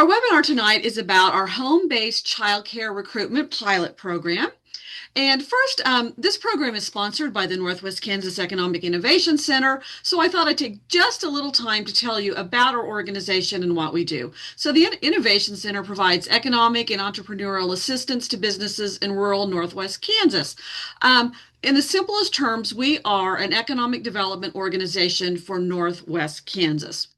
Our webinar tonight is about our home-based childcare recruitment pilot program. And first, this program is sponsored by the Northwest Kansas Economic Innovation Center, so I thought I'd take just a little time to tell you about our organization and what we do. So the Innovation Center provides economic and entrepreneurial assistance to businesses in rural Northwest Kansas. In the simplest terms, we are an economic development organization for Northwest Kansas.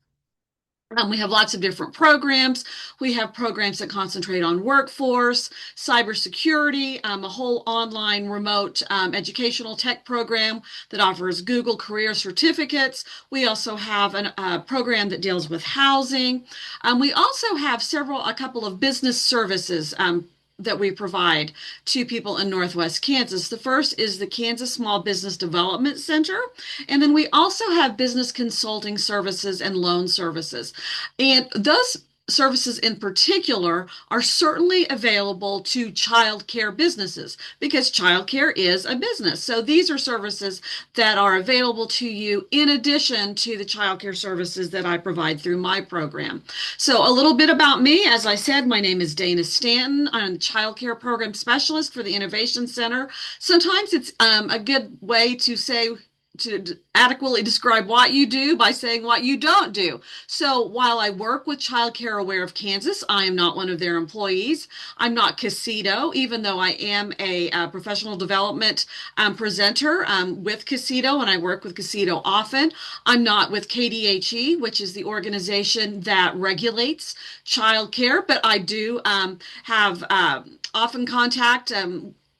We have lots of different programs. We have programs that concentrate on workforce, cybersecurity, a whole online remote educational tech program that offers Google career certificates. We also have a program that deals with housing. We also have a couple of business services that we provide to people in Northwest Kansas. The first is the Kansas Small Business Development Center, and then we also have business consulting services and loan services. And those services in particular are certainly available to childcare businesses because childcare is a business. So these are services that are available to you in addition to the childcare services that I provide through my program. So a little bit about me. As I said, my name is Dana Stanton. I'm a childcare program specialist for the Innovation Center. Sometimes it's a good way to adequately describe what you do by saying what you don't do. So while I work with Childcare Aware of Kansas, I am not one of their employees. I'm not Casito, even though I am a professional development presenter with Casito, and I work with Casito often. I'm not with KDHE, which is the organization that regulates childcare, but I do have often contact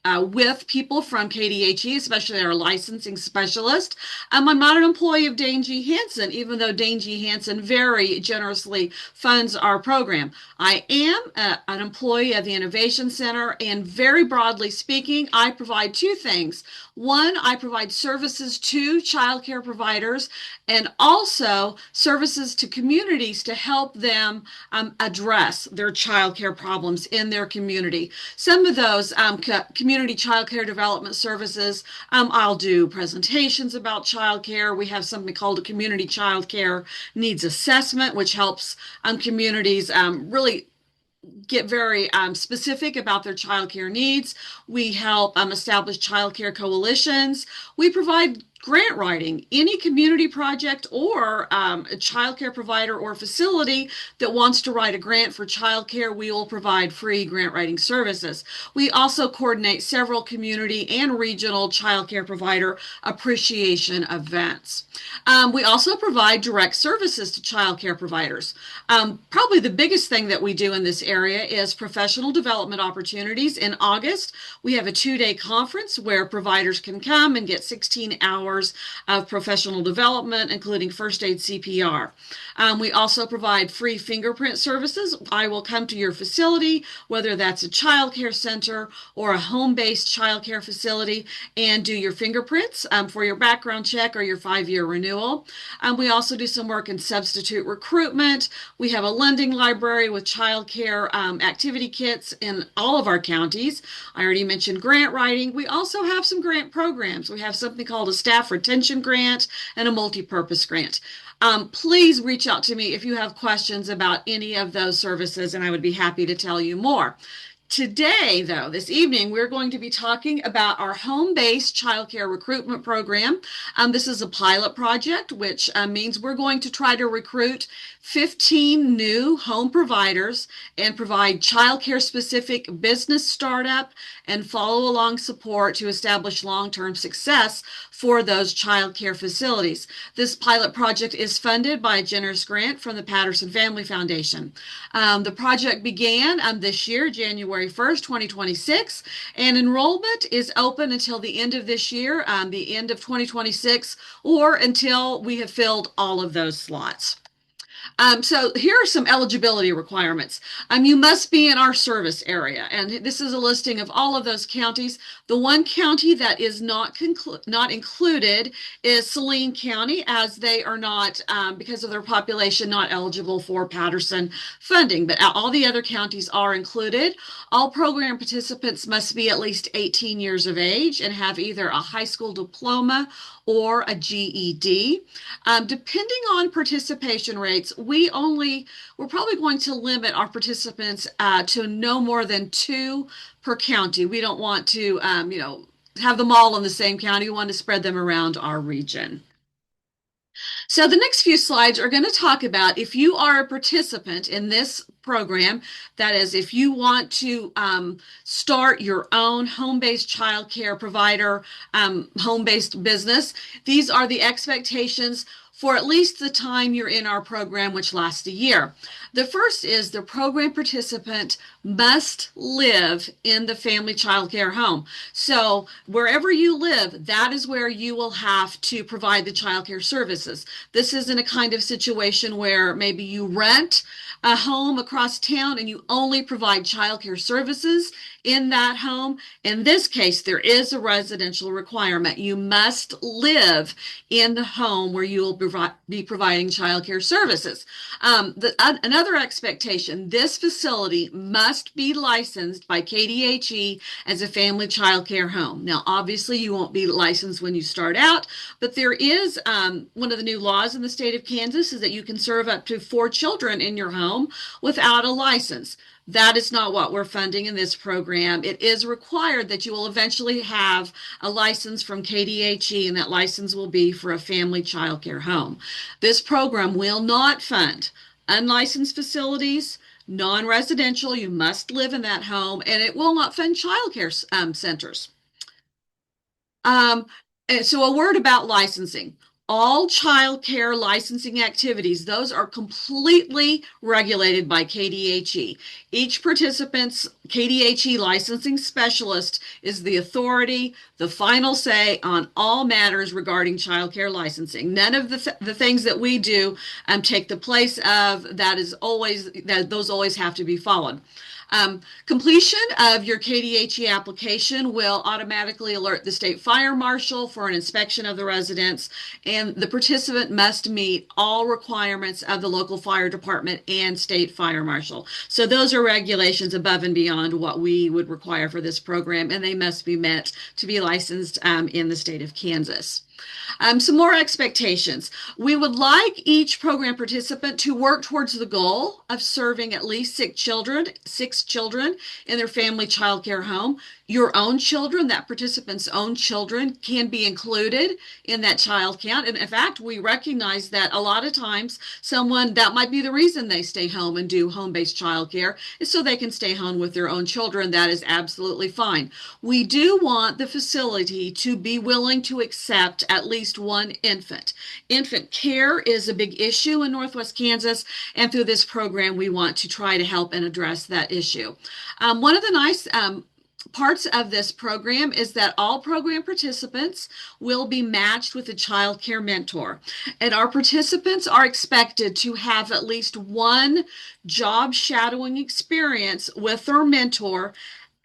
with people from KDHE, especially our licensing specialist. I'm not an employee of Dane G. Hansen, even though Dane G. Hansen very generously funds our program. I am an employee of the Innovation Center, and very broadly speaking, I provide two things. One, I provide services to childcare providers and also services to communities to help them address their childcare problems in their community. Some of those community childcare development services, I'll do presentations about childcare. We have something called a community childcare needs assessment, which helps communities really get very specific about their childcare needs. We help establish childcare coalitions. We provide grant writing. Any community project or a childcare provider or facility that wants to write a grant for childcare, we will provide free grant writing services. We also coordinate several community and regional childcare provider appreciation events. We also provide direct services to childcare providers. Probably the biggest thing that we do in this area is professional development opportunities. In August, we have a 2-day conference where providers can come and get 16 hours of professional development, including first aid CPR. We also provide free fingerprint services. I will come to your facility, whether that's a child care center or a home-based child care facility, and do your fingerprints for your background check or your 5-year renewal. We also do some work in substitute recruitment. We have a lending library with child care activity kits in all of our counties. I already mentioned grant writing. We also have some grant programs. We have something called a staff retention grant and a multi-purpose grant. Please reach out to me if you have questions about any of those services, and I would be happy to tell you more. Today, though, this evening, we're going to be talking about our home-based childcare recruitment program. This is a pilot project, which means we're going to try to recruit 15 new home providers and provide childcare specific business startup and follow along support to establish long-term success for those childcare facilities. This pilot project is funded by a generous grant from the Patterson Family Foundation. The project began this year, January 1st, 2026, and enrollment is open until the end of this year, the end of 2026, or until we have filled all of those slots. So here are some eligibility requirements. You must be in our service area, and this is a listing of all of those counties. The one county that is not included is Saline County, as they are not, because of their population, not eligible for Patterson funding, but all the other counties are included. All program participants must be at least 18 years of age and have either a high school diploma or a GED. Depending on participation rates, we're probably going to limit our participants to no more than two per county. We don't want to, have them all in the same county. We want to spread them around our region. So the next few slides are going to talk about if you are a participant in this program, that is, if you want to start your own home-based child care provider, home-based business, these are the expectations for at least the time you're in our program, which lasts a year. The first is the program participant must live in the family child care home. So wherever you live, that is where you will have to provide the child care services. This isn't a kind of situation where maybe you rent a home across town and you only provide child care services in that home. In this case, there is a residential requirement. You must live in the home where you will be providing child care services. Another expectation, this facility must be licensed by KDHE as a family child care home. Now, obviously, you won't be licensed when you start out, but there is one of the new laws in the state of Kansas is that you can serve up to 4 children in your home without a license. That is not what we're funding in this program. It is required that you will eventually have a license from KDHE, and that license will be for a family child care home. This program will not fund unlicensed facilities, non-residential, you must live in that home, and it will not fund child care centers. And so a word about licensing. All child care licensing activities, those are completely regulated by KDHE. Each participant's KDHE licensing specialist is the authority, the final say on all matters regarding child care licensing. None of the things that we do take the place of those always have to be followed. Completion of your KDHE application will automatically alert the state fire marshal for an inspection of the residence, and the participant must meet all requirements of the local fire department and state fire marshal. So those are regulations above and beyond what we would require for this program, and they must be met to be licensed in the state of Kansas. Some more expectations. We would like each program participant to work towards the goal of serving at least 6 children in their family child care home. Your own children, that participant's own children, can be included in that child count. And in fact, we recognize that a lot of times that might be the reason they stay home and do home-based child care is so they can stay home with their own children. That is absolutely fine. We do want the facility to be willing to accept at least one infant. Infant care is a big issue in Northwest Kansas, and through this program, we want to try to help and address that issue. One of the nice parts of this program is that all program participants will be matched with a child care mentor, and our participants are expected to have at least one job shadowing experience with their mentor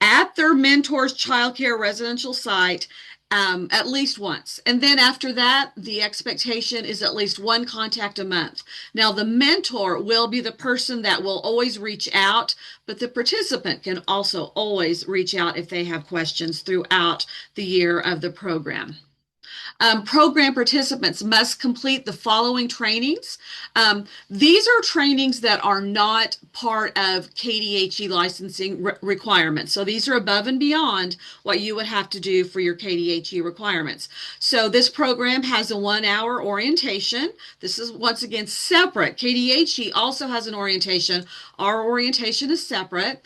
at their mentor's child care residential site at least once. And then after that, the expectation is at least one contact a month. Now, the mentor will be the person that will always reach out, but the participant can also always reach out if they have questions throughout the year of the program. Program participants must complete the following trainings. These are trainings that are not part of KDHE licensing requirements. So these are above and beyond what you would have to do for your KDHE requirements. So this program has a 1-hour orientation. This is once again separate. KDHE also has an orientation. Our orientation is separate.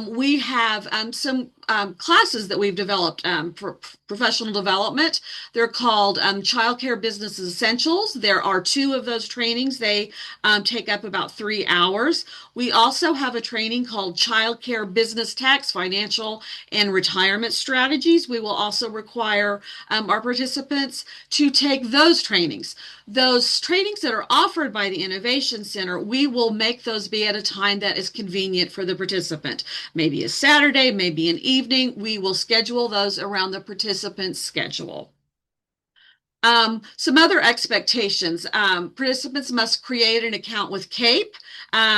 We have some classes that we've developed for professional development. They're called Child Care Business Essentials. There are 2 of those trainings. They take up about 3 hours. We also have a training called Child Care Business Tax, Financial and Retirement Strategies. We will also require our participants to take those trainings. Those trainings that are offered by the Innovation Center, we will make those be at a time that is convenient for the participant. Maybe a Saturday, maybe an evening. We will schedule those around the participant's schedule. Some other expectations. Participants must create an account with CAPE,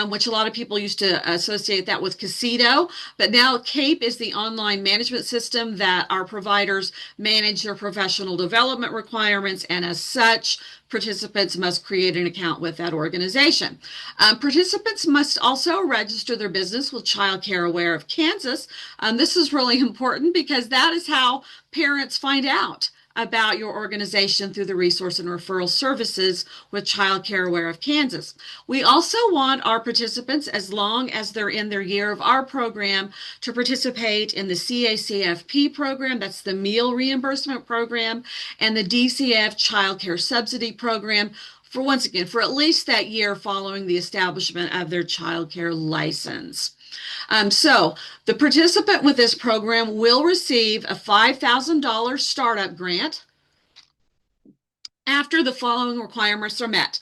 which a lot of people used to associate that with Casito, but now CAPE is the online management system that our providers manage their professional development requirements, and as such, participants must create an account with that organization. Participants must also register their business with Childcare Aware of Kansas. This is really important because that is how parents find out about your organization through the resource and referral services with Childcare Aware of Kansas. We also want our participants, as long as they're in their year of our program, to participate in the CACFP program, that's the meal reimbursement program, and the DCF Childcare Subsidy program, for once again, for at least that year following the establishment of their childcare license. So the participant with this program will receive a $5,000 startup grant after the following requirements are met.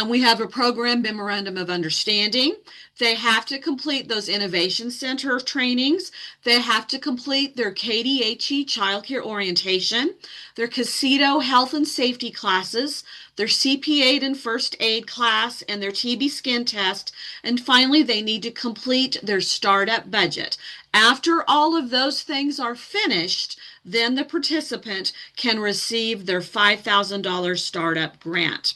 We have a program memorandum of understanding. They have to complete those Innovation Center trainings. They have to complete their KDHE childcare orientation, their Casito health and safety classes, their CP8 and first aid class, and their TB skin test. And finally, they need to complete their startup budget. After all of those things are finished, then the participant can receive their $5,000 startup grant.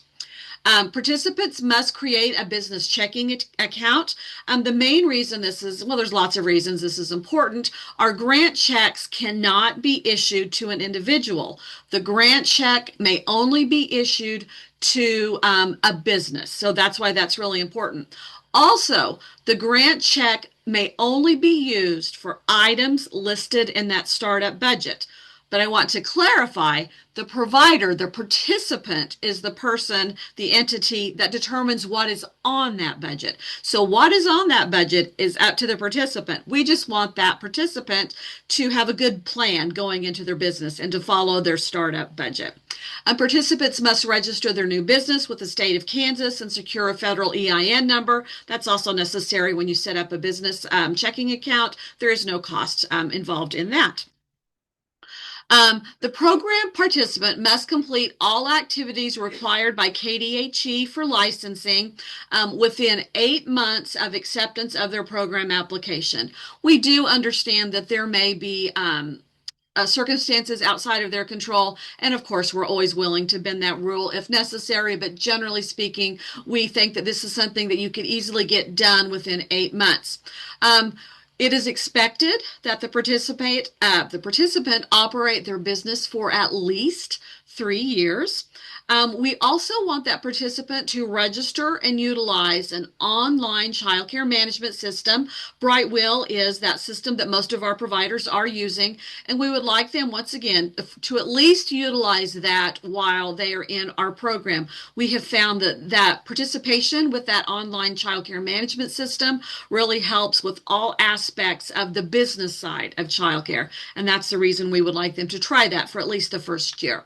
Participants must create a business checking account. The main reason this is, well, there's lots of reasons this is important. Our grant checks cannot be issued to an individual. The grant check may only be issued to a business. So that's why that's really important. Also, the grant check may only be used for items listed in that startup budget. But I want to clarify, the provider, the participant, is the person, the entity that determines what is on that budget. So what is on that budget is up to the participant. We just want that participant to have a good plan going into their business and to follow their startup budget. Participants must register their new business with the state of Kansas and secure a federal EIN number. That's also necessary when you set up a business checking account. There is no cost involved in that. The program participant must complete all activities required by KDHE for licensing within 8 months of acceptance of their program application. We do understand that there may be circumstances outside of their control. And of course, we're always willing to bend that rule if necessary. But generally speaking, we think that this is something that you could easily get done within 8 months. It is expected that the participant operate their business for at least 3 years. We also want that participant to register and utilize an online childcare management system. Brightwheel is that system that most of our providers are using, and we would like them, once again, to at least utilize that while they are in our program. We have found that participation with that online childcare management system really helps with all aspects of the business side of childcare, and that's the reason we would like them to try that for at least the first year.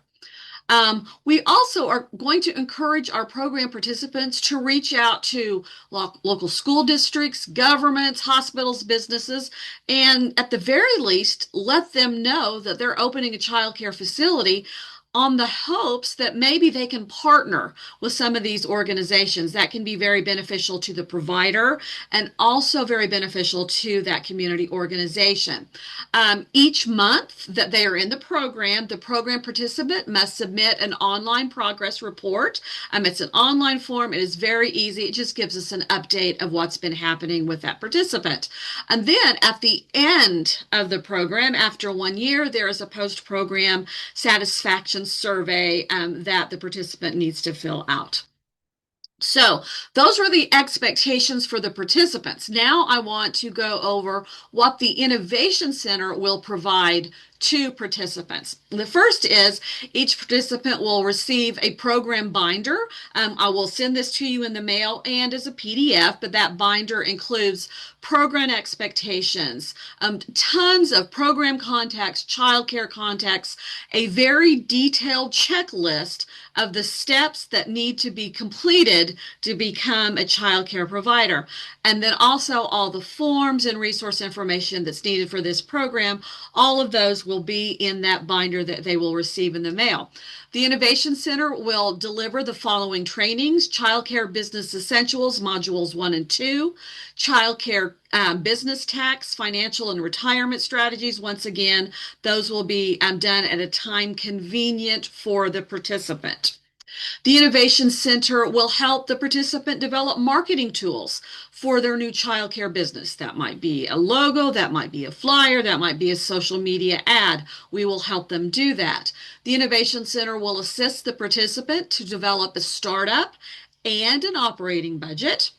We also are going to encourage our program participants to reach out to local school districts, governments, hospitals, businesses, and at the very least, let them know that they're opening a child care facility on the hopes that maybe they can partner with some of these organizations. That can be very beneficial to the provider and also very beneficial to that community organization. Each month that they are in the program participant must submit an online progress report. It's an online form. It is very easy. It just gives us an update of what's been happening with that participant. And then at the end of the program, after 1 year, there is a post-program satisfaction survey that the participant needs to fill out. So those are the expectations for the participants. Now I want to go over what the Innovation Center will provide to participants. The first is each participant will receive a program binder. I will send this to you in the mail and as a PDF, but that binder includes program expectations, tons of program contacts, childcare contacts, a very detailed checklist of the steps that need to be completed to become a childcare provider. And then also all the forms and resource information that's needed for this program. All of those will be in that binder that they will receive in the mail. The Innovation Center will deliver the following trainings: Childcare Business Essentials, Modules 1 and 2, Childcare Business Tax, Financial and Retirement Strategies. Once again, those will be done at a time convenient for the participant. The Innovation Center will help the participant develop marketing tools for their new childcare business. That might be a logo, that might be a flyer, that might be a social media ad. We will help them do that. The Innovation Center will assist the participant to develop a startup and an operating budget.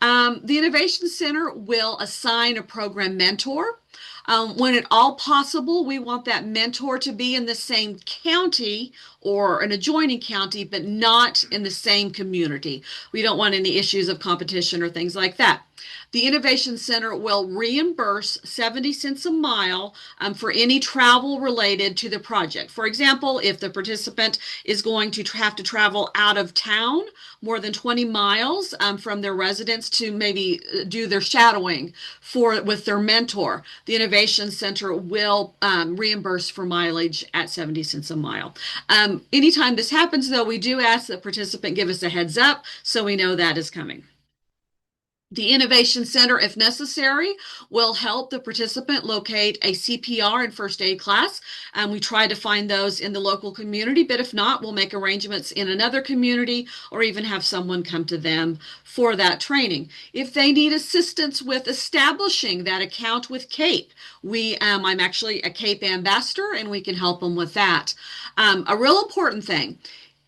The Innovation Center will assign a program mentor. When at all possible, we want that mentor to be in the same county or an adjoining county, but not in the same community. We don't want any issues of competition or things like that. The Innovation Center will reimburse 70 cents a mile for any travel related to the project. For example, if the participant is going to have to travel out of town more than 20 miles from their residence to maybe do their shadowing with their mentor, the Innovation Center will reimburse for mileage at 70 cents a mile. Anytime this happens, though, we do ask the participant give us a heads up so we know that is coming. The Innovation Center, if necessary, will help the participant locate a CPR and first aid class. We try to find those in the local community, but if not, we'll make arrangements in another community or even have someone come to them for that training. If they need assistance with establishing that account with CAPE, I'm actually a CAPE ambassador and we can help them with that. A real important thing: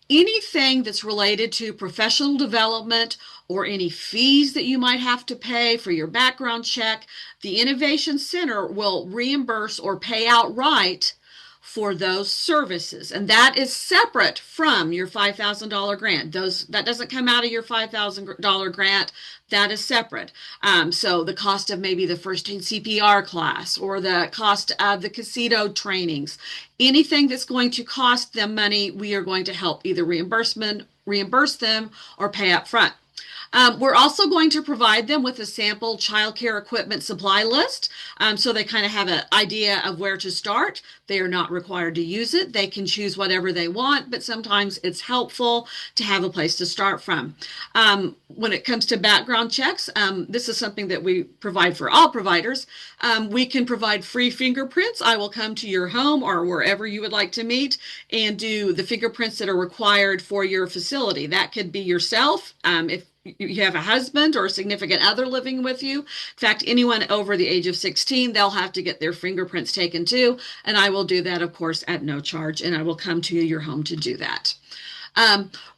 anything that's related to professional development or any fees that you might have to pay for your background check, the Innovation Center will reimburse or pay outright for those services. And that is separate from your $5,000 grant. That doesn't come out of your $5,000 grant. That is separate. So the cost of maybe the first aid CPR class or the cost of the casino trainings, anything that's going to cost them money, we are going to help either reimburse them or pay up front. We're also going to provide them with a sample childcare equipment supply list so they kind of have an idea of where to start. They are not required to use it. They can choose whatever they want, but sometimes it's helpful to have a place to start from. When it comes to background checks, this is something that we provide for all providers. We can provide free fingerprints. I will come to your home or wherever you would like to meet and do the fingerprints that are required for your facility. That could be yourself, if you have a husband or a significant other living with you. In fact, anyone over the age of 16, they'll have to get their fingerprints taken too. And I will do that, of course, at no charge. And I will come to your home to do that.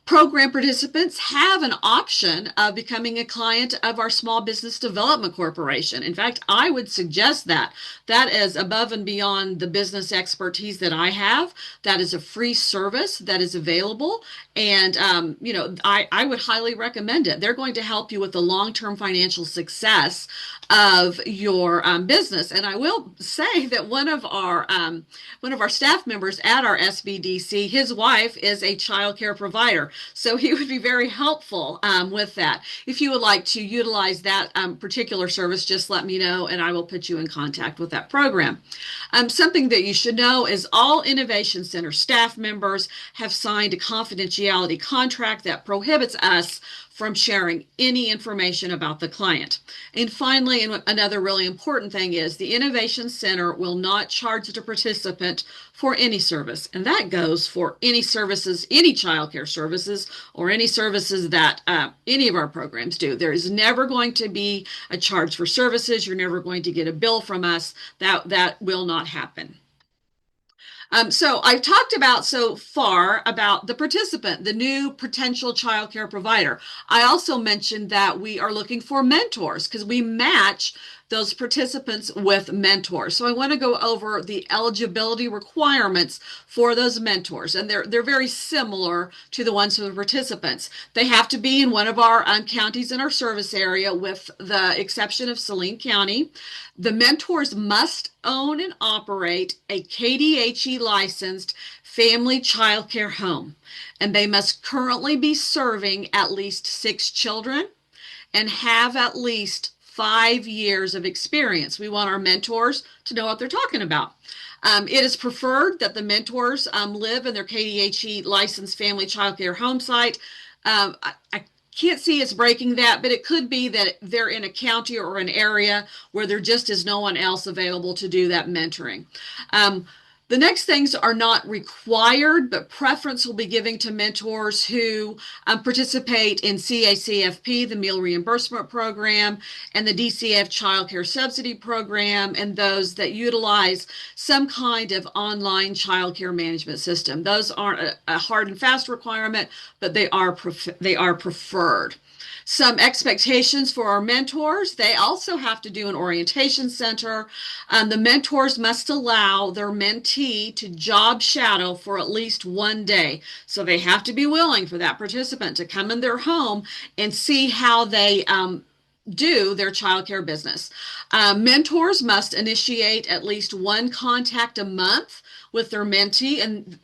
Program participants have an option of becoming a client of our Small Business Development Corporation. In fact, I would suggest that. That is above and beyond the business expertise that I have. That is a free service that is available. And, I would highly recommend it. They're going to help you with the long-term financial success of your business. And I will say that one of our staff members at our SBDC, his wife is a child care provider. So he would be very helpful with that. If you would like to utilize that particular service, just let me know and I will put you in contact with that program. Something that you should know is all Innovation Center staff members have signed a confidentiality contract that prohibits us from sharing any information about the client. And finally, and another really important thing is the Innovation Center will not charge the participant for any service. And that goes for any services, any childcare services, or any services that any of our programs do. There is never going to be a charge for services. You're never going to get a bill from us. That will not happen. So I've talked about so far about the participant, the new potential childcare provider. I also mentioned that we are looking for mentors because we match those participants with mentors. So I want to go over the eligibility requirements for those mentors. And they're very similar to the ones for the participants. They have to be in one of our counties in our service area with the exception of Saline County. The mentors must own and operate a KDHE licensed family childcare home. And they must currently be serving at least 6 children and have at least 5 years of experience. We want our mentors to know what they're talking about. It is preferred that the mentors live in their KDHE licensed family childcare home site. I can't see us breaking that, but it could be that they're in a county or an area where there just is no one else available to do that mentoring. The next things are not required, but preference will be given to mentors who participate in CACFP, the Meal Reimbursement Program, and the DCF Child Care Subsidy Program, and those that utilize some kind of online child care management system. Those aren't a hard and fast requirement, but they are preferred. Some expectations for our mentors. They also have to do an orientation center. The mentors must allow their mentee to job shadow for at least 1 day. So they have to be willing for that participant to come in their home and see how they do their childcare business. Mentors must initiate at least one contact a month with their mentee, and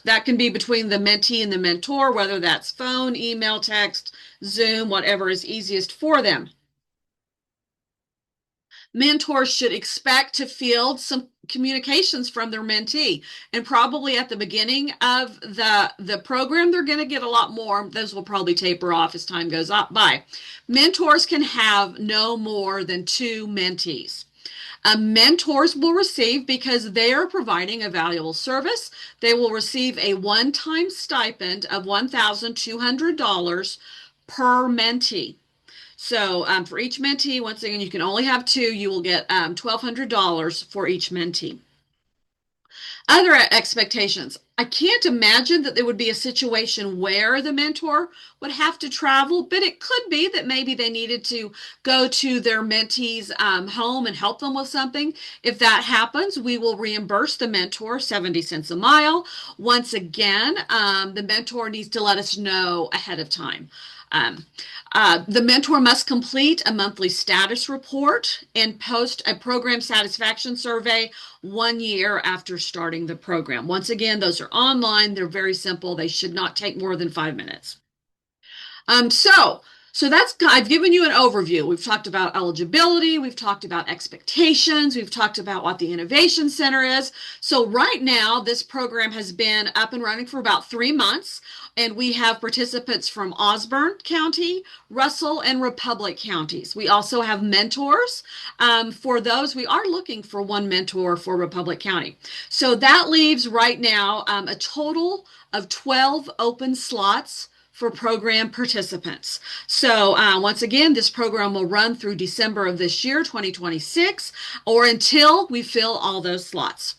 that can be between the mentee and the mentor, whether that's phone, email, text, Zoom, whatever is easiest for them. Mentors should expect to field some communications from their mentee, and probably at the beginning of the program they're going to get a lot more. Those will probably taper off as time goes by. Mentors can have no more than 2 mentees. Mentors will receive, because they are providing a valuable service, they will receive a one-time stipend of $1,200 per mentee. So for each mentee, once again, you can only have 2. You will get $1,200 for each mentee. Other expectations. I can't imagine that there would be a situation where the mentor would have to travel, but it could be that maybe they needed to go to their mentee's home and help them with something. If that happens, we will reimburse the mentor 70 cents a mile. Once again, the mentor needs to let us know ahead of time. The mentor must complete a monthly status report and post a program satisfaction survey 1 year after starting the program. Once again, those are online. They're very simple. They should not take more than 5 minutes. So that's, I've given you an overview. We've talked about eligibility. We've talked about expectations. We've talked about what the Innovation Center is. So right now, this program has been up and running for about 3 months, and we have participants from Osborne County, Russell, and Republic counties. We also have mentors. For those, we are looking for 1 mentor for Republic County. So that leaves right now a total of 12 open slots for program participants. So once again, this program will run through December of this year, 2026, or until we fill all those slots.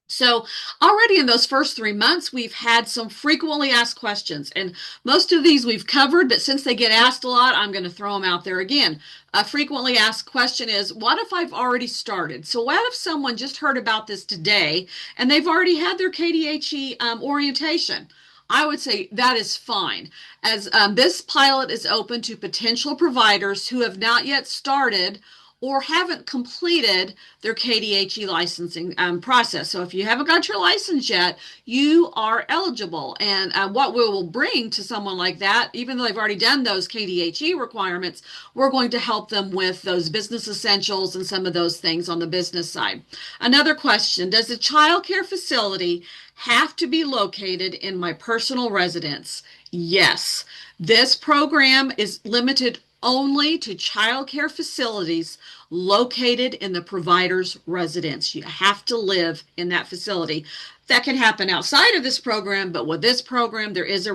So already in those first 3 months, we've had some frequently asked questions, and most of these we've covered, but since they get asked a lot, I'm going to throw them out there again. A frequently asked question is, what if I've already started? So what if someone just heard about this today and they've already had their KDHE orientation? I would say that is fine, as this pilot is open to potential providers who have not yet started or haven't completed their KDHE licensing process. So if you haven't got your license yet, you are eligible. And what we will bring to someone like that, even though they've already done those KDHE requirements, we're going to help them with those business essentials and some of those things on the business side. Another question, does a child care facility have to be located in my personal residence? Yes. This program is limited only to child care facilities located in the provider's residence. You have to live in that facility. That can happen outside of this program, but with this program, there is a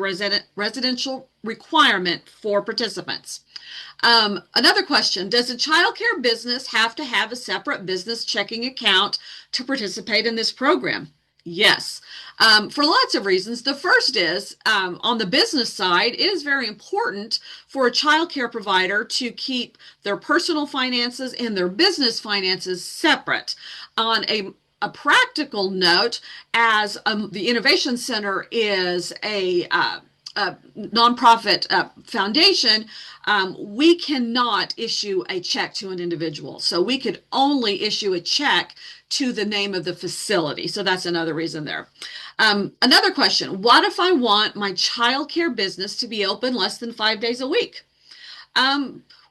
residential requirement for participants. Another question, does a child care business have to have a separate business checking account to participate in this program? Yes, for lots of reasons. The first is, on the business side, it is very important for a child care provider to keep their personal finances and their business finances separate. On a practical note, as the Innovation Center is a nonprofit foundation, we cannot issue a check to an individual. So we could only issue a check to the name of the facility. So that's another reason there. Another question, what if I want my childcare business to be open less than 5 days a week?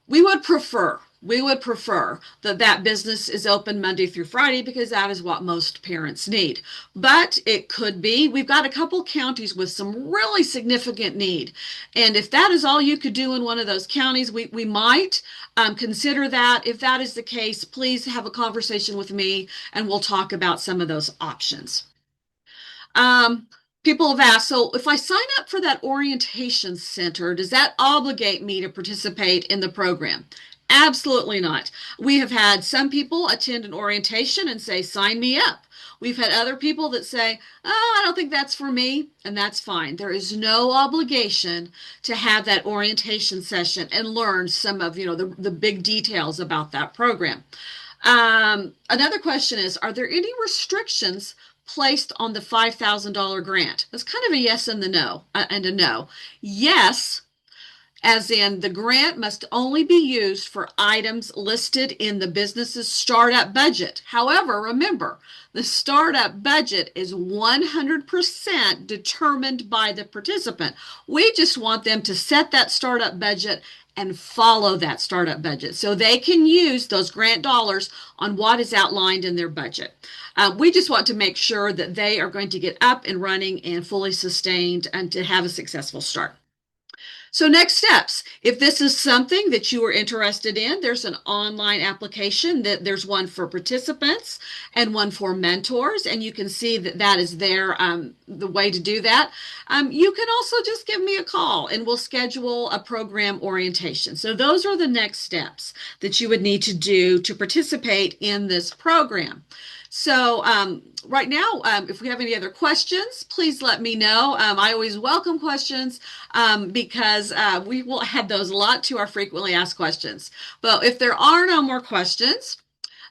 We would prefer We would prefer that that business is open Monday through Friday because that is what most parents need. But it could be, we've got a couple counties with some really significant need. And if that is all you could do in one of those counties, we might consider that. If that is the case, please have a conversation with me and we'll talk about some of those options. Um, People have asked, so if I sign up for that orientation center, does that obligate me to participate in the program? Absolutely not. We have had some people attend an orientation and say, sign me up. We've had other people that say, oh, I don't think that's for me, and that's fine. There is no obligation to have that orientation session and learn some of, the big details about that program. Another question is, are there any restrictions placed on the $5,000 grant? That's kind of a yes and the no and a no. Yes, as in the grant must only be used for items listed in the business's startup budget. However, remember, the startup budget is 100% determined by the participant. We just want them to set that startup budget and follow that startup budget so they can use those grant dollars on what is outlined in their budget. We just want to make sure that they are going to get up and running and fully sustained and to have a successful start. So next steps, if this is something that you are interested in, there's an online application that there's one for participants and one for mentors, and you can see that that is there, the way to do that. You can also just give me a call and we'll schedule a program orientation. So those are the next steps that you would need to do to participate in this program. So right now, if we have any other questions, please let me know. I always welcome questions because we will add those a lot to our frequently asked questions. But if there are no more questions,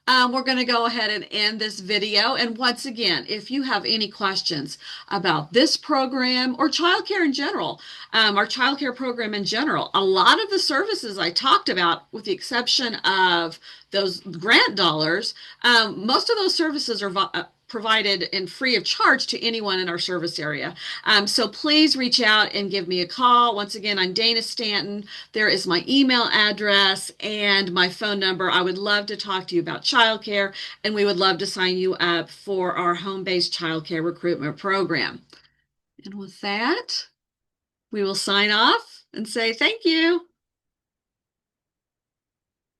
we're going to go ahead and end this video. And once again, if you have any questions about this program or childcare in general, our childcare program in general, a lot of the services I talked about, with the exception of those grant dollars, most of those services are provided and free of charge to anyone in our service area. So please reach out and give me a call. Once again, I'm Dana Stanton. There is my email address and my phone number. I would love to talk to you about childcare, and we would love to sign you up for our home-based childcare recruitment program. And with that, we will sign off and say thank you.